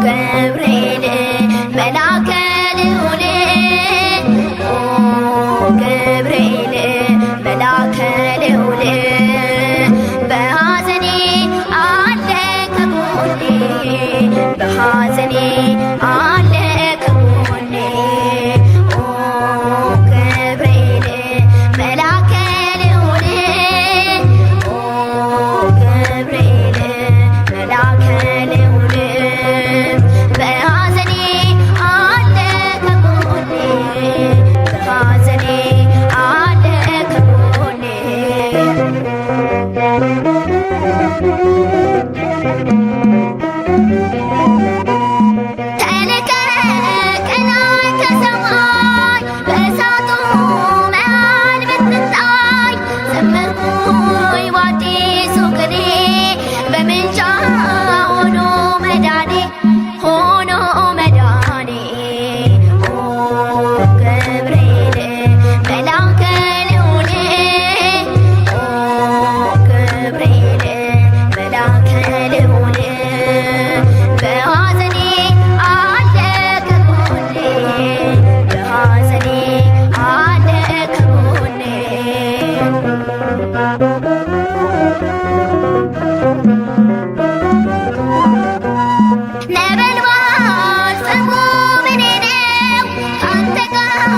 ገብርኤል መልአከ ልዑል ገብርኤል መልአከ ልዑል በሐዘኔ አለ ከጎኔ በሐዘኔ አለ ከጎኔ ገብርኤል መልአከ ልዑል ገብርኤል መልአከ ልዑል በሐዘኔ አለ ከጎኔ በሐዘኔ አለ ከጎኔ ተልከ ቀናይ ከሰማይ በእሳቱ መሃል ብትታይ ዘመርኩኝ በአዲሱ ቅኔ በምልጃ ሆኖ መዳኔ ሆኖ መዳኔ ገብርኤል መልአከ ልዑል ገብርኤል መልአከ ልዑል በሐዘኔ አለ ከጎኔ በሐዘኔ አለ ከጎኔ ነበልባል ፍሙ ምኔ ነው ካንተ ጋር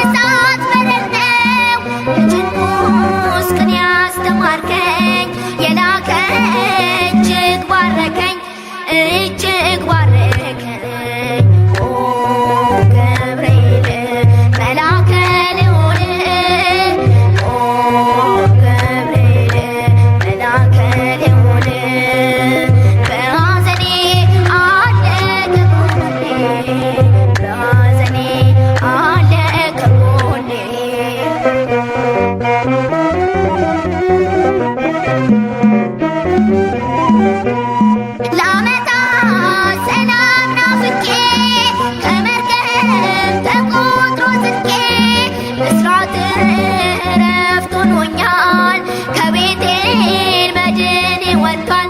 እሳት በረድ ነው ለጭንቁስ ቅኔ ያስተማርከኝ የላከ እጅግ ባረከኝ እጅግ ባረከኝ ገብርኤል መልአከ ልዑል ገብርኤል መልአከ ልዑል በሐዘኔ አለ ከጎኔ በሐዘኔ አለ ከጎኔ ለዓመታት ሰላም ናፍቄ ከመርከብ ተቆጥሮ ስቄ ብስራት ዕረፍት ሆኖኛል ከቤቴል መድኔ ወጥቷል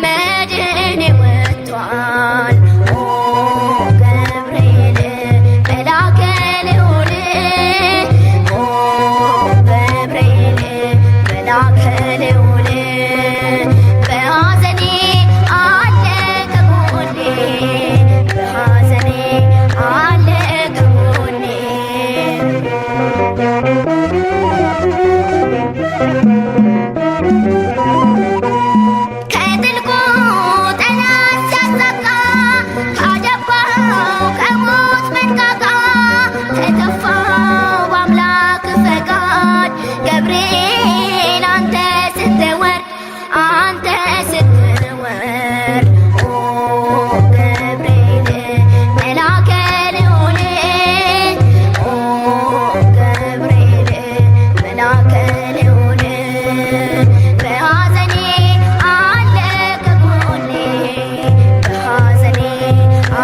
መድኔ ወጥቷል ገብርኤል መልአከ ልዑል ገብርኤል መልአከ ልዑል በሐዘኔ አለ ከጎኔ በሐዘኔ አለ ከጎኔ ከጥልቁ ጠላት ሲያሳቃ ካደባው ከሞት መንጋጋ ከተፋው በአምላክ ፈቃድ ገብርኤል አንተ ስትወርድ አንተ ስትወርድ ገብርኤል መልአከ ልዑል ገብርኤል መልአከ ልዑል በሐዘኔ አለ ከጎኔ በሐዘኔ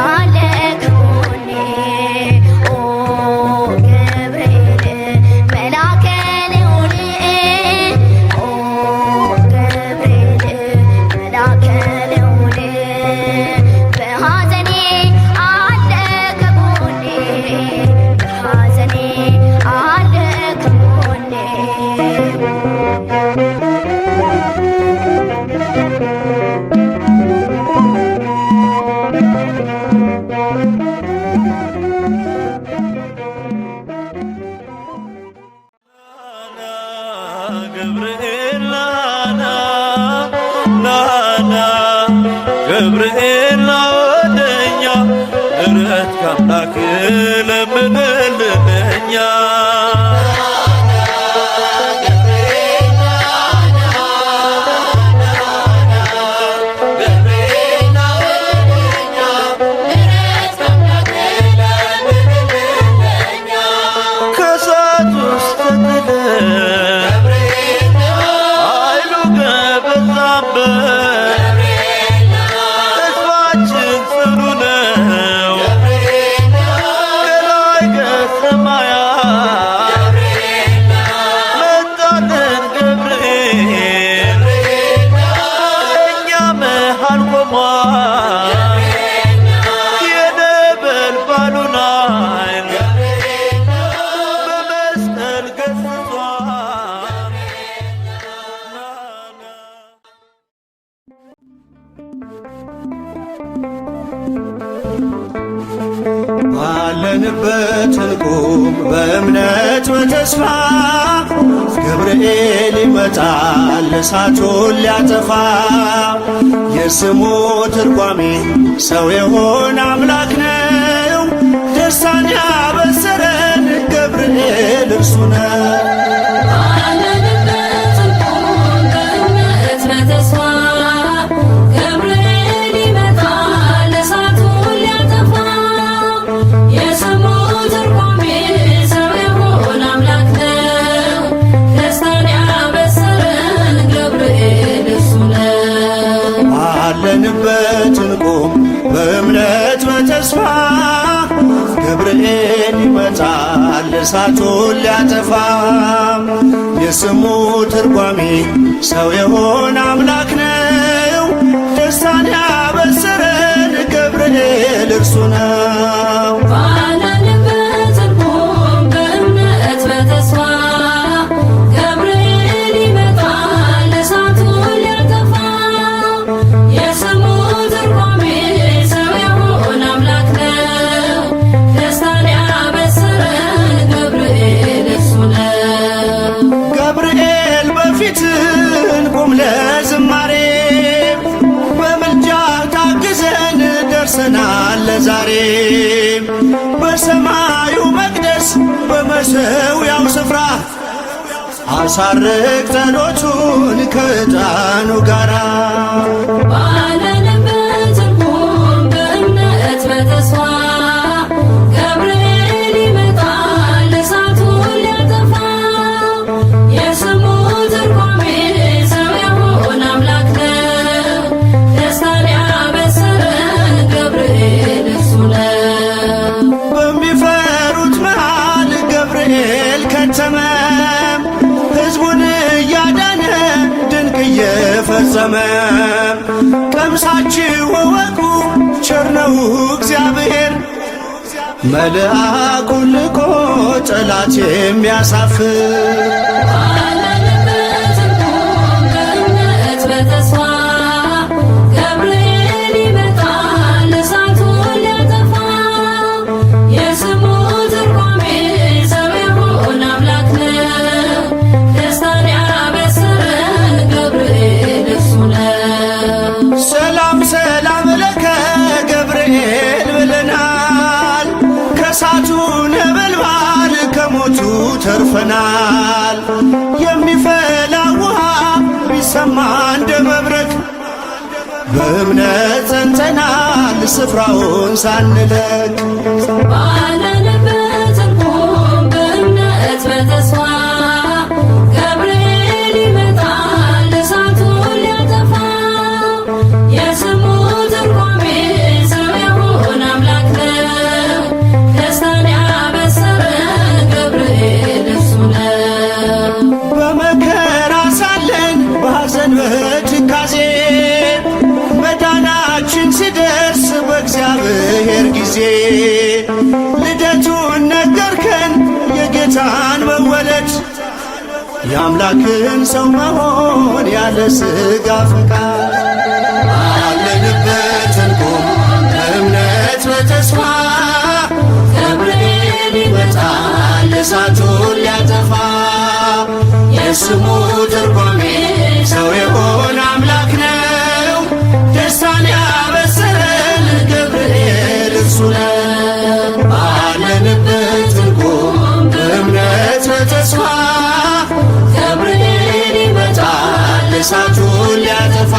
አለ ከጎኔ ገብርኤል መልአከ ልዑል ገብርኤል መልአከ ልዑል በሐዘኔ አለ ከጎኔ በሐዘኔ አለ ከጎኔ ገብርኤል ናና ናና ገብርኤል ና ወደኛ ምሕረት ከአምላክ ለምንልን እኛ ከእሳት ውስጥ ተጥለን ኃይሉ ከበዛበት ተስፋችን ባለንበት እንቁም በእምነት በተስፋ ገብርኤል ይመጣል እሳቱን ሊያጠፋ። የስሙ ትርጓሜ ሰው የሆነ አምላክ ነው። ደስታን ያበሰረን ገብርኤል እርሱ ነው። ባለንበት እንቁም በእምነት በተስፋ ገብርኤል ይመጣል እሳቱን ሊያጠፋ። የስሙ ትርጓሜ ሰው የሆነ አምላክ ነው። ደስታን ያበሰረን ገብርኤል እርሱ ነው። እንቁም ለዝማሬ በምልጃ ታግዘን ደርሰናል ለዛሬ። በሰማዩ መቅደስ በመሠዊያው ስፍራ አሳርግ ጸሎቱን ከዕጣኑ ጋራ። ባለንበት እንቁም በእምነት በተስፋ ገብርኤል ይመጣል እሳቱን ሊያጠፋ። የስሙ ትርጓሜ ሰው የሆነ አምላክ ነው። ደስታን ያበሰረን ገብርኤል እርሱ ነው። በሚፈሩት መሃል ገብርኤል ከተመ። ሕዝቡን እያዳነ ድንቅ እየፈጸመ። ቀምሳችሁ እወቁ ቸር ነው እግዚአብሔር፣ መልአኩን ልኮ ጠላት የሚያሳፍር። ባለንበት እንቁም በእምነት በተስፋ ገብርኤል ይመጣል እሳቱን ሊያጠፋ። የስሙ ትርጓሜ ሰው የሆነ አምላክ ነው። ደስታን ያበሰረን ገብርኤል እርሱ ነው። ሰላም ሰላም ለከ ገብርኤል ብለናል። ከእሳቱ ነበልባል ከሞቱ ተርፈናል። የሚፈላ ውሃ ቢሰማ እንደ መብረቅ በእምነት ጸንተናል ስፍራውን ሳንለቅ። ባለንበት እንቁም በእምነት በተስፋ ገብርኤል ይመጣል እሳቱን ሊያጠፋ። የስሙ ትርጓሜ ሰው የሆነ አምላክ ነው። ደስታን ያበሰረን ገብርኤል እርሱ ነው። በመከራ ሳለን በሐዘን በትካዜ መዳናችን ሲደርስ በእግዚአብሔር ጊዜ ልደቱን ነገርከን የጌታን መወለድ፣ የአምላክን ሰው መሆን ያለ ሥጋ ፈቃድ። ባለንበት እንቁም በእምነት በተስፋ ገብርኤል ይመጣል እሳቱን ሊያጠፋ። የስሙ ትርጓሜ ሰው የሆነ አምላክ ነው። ደስታን ያበሰረን ገብርኤል እርሱ ነው። ባለንበት እንቁም በእምነት በተስፋ ገብርኤል ይመጣል እሳቱን ሊያጠፋ።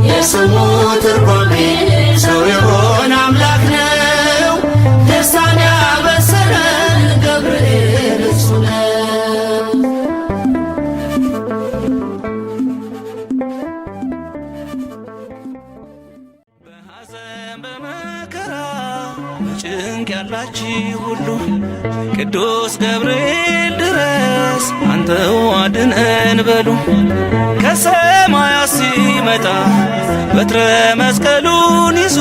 የስሙ ትርጓሜ ሰው የሆነ አምላክ ነው። ደስታን ያበሰረን ገብርኤል እርሱ ነው። በሐዘን በመከራ በጭንቅ ያላችሁ ሁሉ ቅዱስ ገብርኤል ድረስ አንተው አድነን በሉ። ከሰማያት ሲመጣ በትረ መስቀሉን ይዞ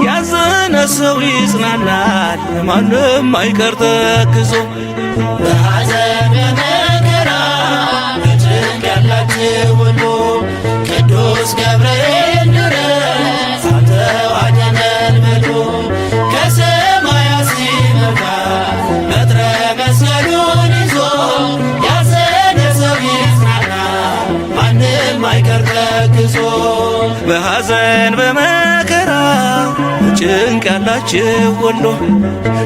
ያዘነ ሰው ይጽናናል፣ ማንም አይቀር ተክዞ። በሐዘን ተክዞ በሐዘን በመከራ በጭንቅ ያላችሁ ሁሉ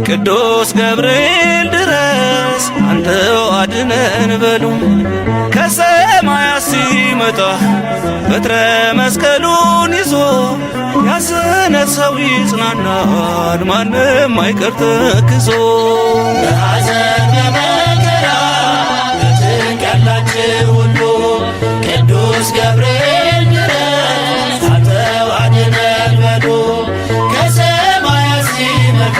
ቅዱስ ገብርኤል ድረስ አንተው አድነን በሉ። ከሰማያት ሲመጣ በትረ መስቀሉን ይዞ ያዘነ ሰው ይጽናናል፣ ማንም አይቀር ተክዞ። በሐዘን በመከራ በጭንቅ ያላችሁ ሁሉ ቅዱስ ገብርኤል ድረስ አንተው አድነን በሉ። ከሰማያት ሲመጣ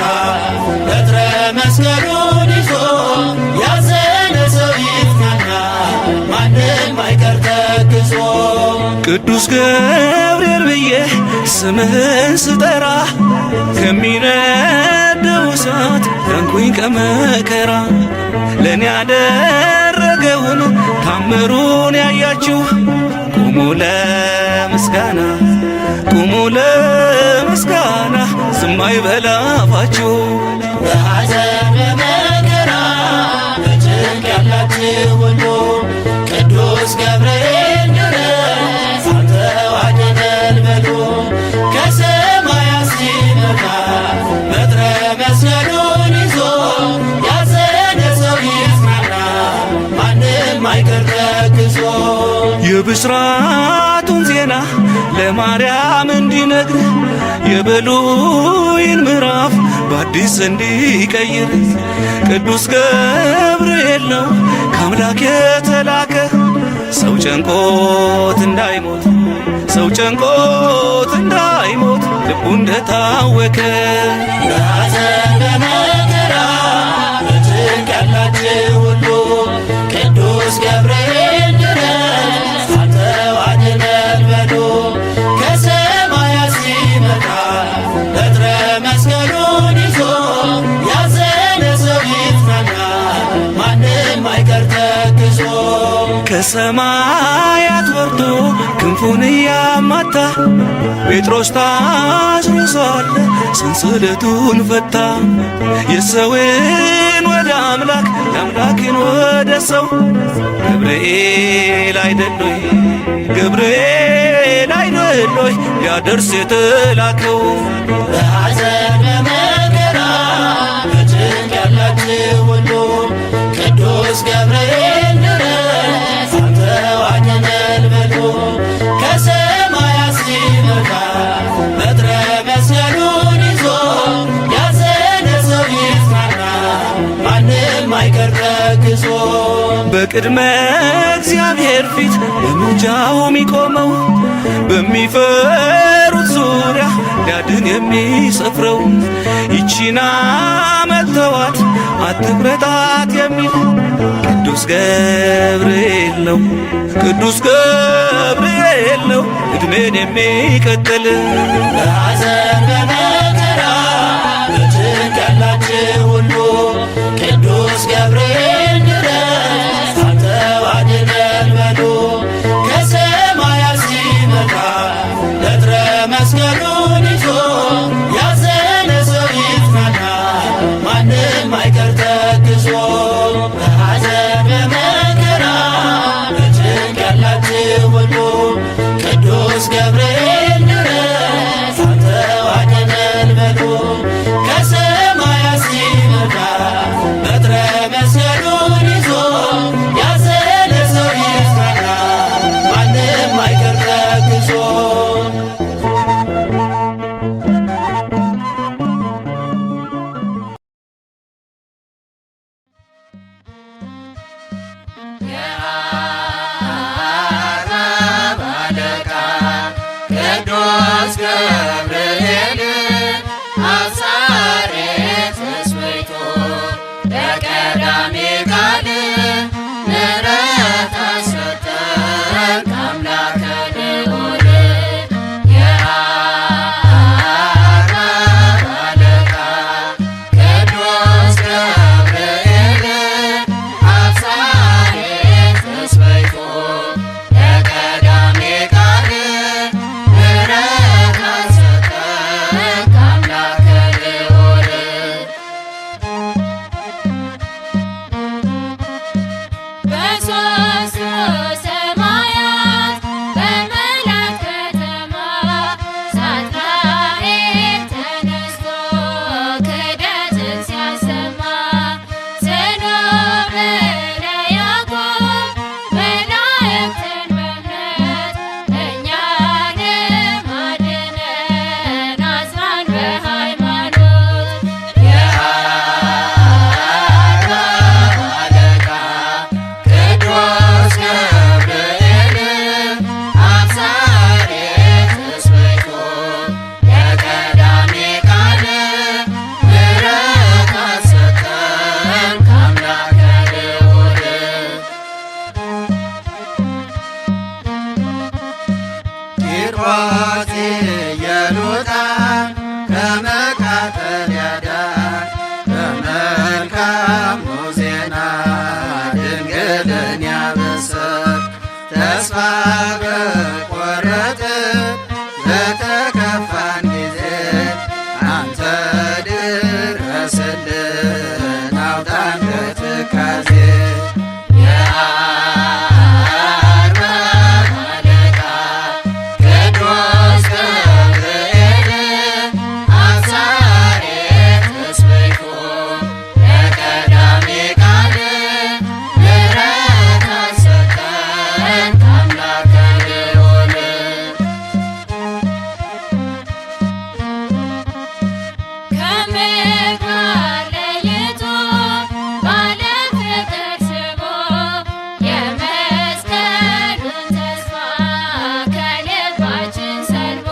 በትረ መስቀሉን ይዞ ያዘነ ሰው ይጽናናል፣ ማንም አይቀር ተክዞ። ቅዱስ ገብርኤል ብዬ ስምህን ስጠራ ከሚነደው እሳት ዳንኩኝ ከመከራ። ለእኔ ያደረገውን ታምሩን ያያችሁ ቁሙ ለምስጋና፣ ቁሙ ለምስጋና፣ ዝም አይበል አፋችሁ። በሐዘን በመከራ በጭንቅ ያላችሁ ሁሉ ቅዱስ ገብርኤል ድረስ አንተው አድነን በሉ። ከሰማያት ሲመጣ በትረ መስቀሉን ይዞ ያዘነ ሰው ይጽናናል፣ ማንም አይቀር ተክዞ። የብስራቱን ዜና ለማርያም እንዲነግር የብሉይን ምዕራፍ በአዲስ እንዲቀይር ቅዱስ ገብርኤል ነው ከአምላክ የተላከ። ሰው ጨንቆት እንዳይሞት፣ ሰው ጨንቆት እንዳይሞት ልቡ እንደታወከ። በሐዘን በመከራ በጭንቅ ያላችሁ ሁሉ ቅዱስ ገብርኤል ድረስ አንተው አድነን በሉ። ከሰማያት ሲመጣ በትረ መስቀሉን ይዞ ያዘነ ሰው ይጽናናል፣ ማንም አይቀር ተክዞ። ከሰማያት ወርዶ ክንፉን እያማታ ጴጥሮስ ታስሮ ሳለ ሰንሰለቱን ፈታ። የሰውን ወደ አምላክ የአምላክን ወደ ሰው ገብርኤል አይደሎይ፣ ገብርኤል አይደሎይ ሊያደርስ የተላከው። በሐዘን በመከራ በጭንቅ ያላችሁ ሁሉ ቅዱስ ገብርኤል ድረስ አንተው አድነን በሉ። ከሰማያት ሲመጣ በትረ መስቀሉን ይዞ ያዘነ ሰው ይጽናናል፣ ማንም አይቀር ተክዞ። በቅድመ እግዚአብሔር ፊት በምልጃው የሚቆመው በሚፈሩት ዙሪያ ሊያድን የሚሰፍረው ይቺና መተዋት አትቁረጣት የሚል ቅዱስ ገብርኤል ነው፣ ቅዱስ ገብርኤል ነው ዕድሜን የሚቀጥል። በሐዘን በመከራ በጭንቅ ያላችሁ ሁሉ ቅዱስ ገብርኤል ድረስ አንተው አድነን በሉ። ከሰማያት ሲመጣ በትረ መስቀሉን ይዞ ያዘነ ሰው ይጽናናል፣ ማንም አይቀር ተክዞ። በሐዘን በመከራ በጭንቅ ያላችሁ ሁሉ ቅዱስ ገብርኤል ድረስ አንተው አድነን በሉ። ከሰማያት ሲመጣ በትረ መስቀሉን ይዞ ያዘነ ሰው ይጽናናል፣ ማንም አይቀር ተክዞ። ቅዱስ ገብርኤል አብሳሬ ተስበይቶ ለቀዳሜ ቃል ምሕረት ሰጠን ከአምላከ ልዑል። የአርያም አለቃ ቅዱስ ገብርኤል አብሳሬ ተስበይቶ ለቀዳሜ ቃል ምሕረት ሰጠን ከአምላከ ልዑል። በሦስቱ ሰማያት በመላእክት ቃልን ያበሰር ተስፋ በቆረጥን በተከፋን ጊዜ አንተ ድረስልን አውጣን ከትካዜ። የአርባብ አለቃ ቅዱስ ገብርኤል አብሳሬ ተስበይቶ ለቀዳሜ ቃል ምሕረት ሰጠን ከአምላከ ልዑል። ከምግባር ለይቶ ባለፍቅር ስቦ የመስቀሉን ተስፋ ከልባችን ሰልቦ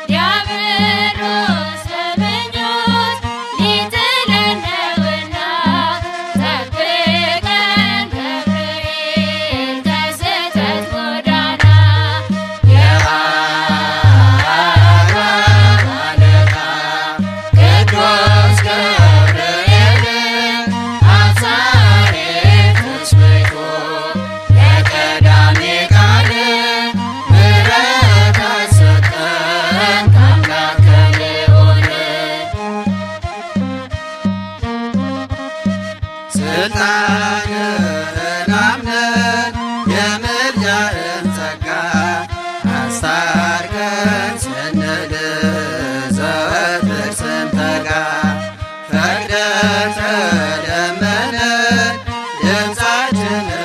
ዲያብሎስ በምኞት ሊጥለን ነውና ጠብቀን ገብርኤል ከስህተት ጎዳና። የአርባብ አለቃ ቅዱስ ገብርኤል አብሳሬ ተስበይቶ ለቀዳሜ ቃል ምሕረት ሰጠን ከአምላከ ልዑል። ስልጣንህን አምነን የምልጃህን ጸጋ አስታርቀን ስንል ዘወትር ስንተጋ ፈቅደህ ተለመነን ድምፃችንን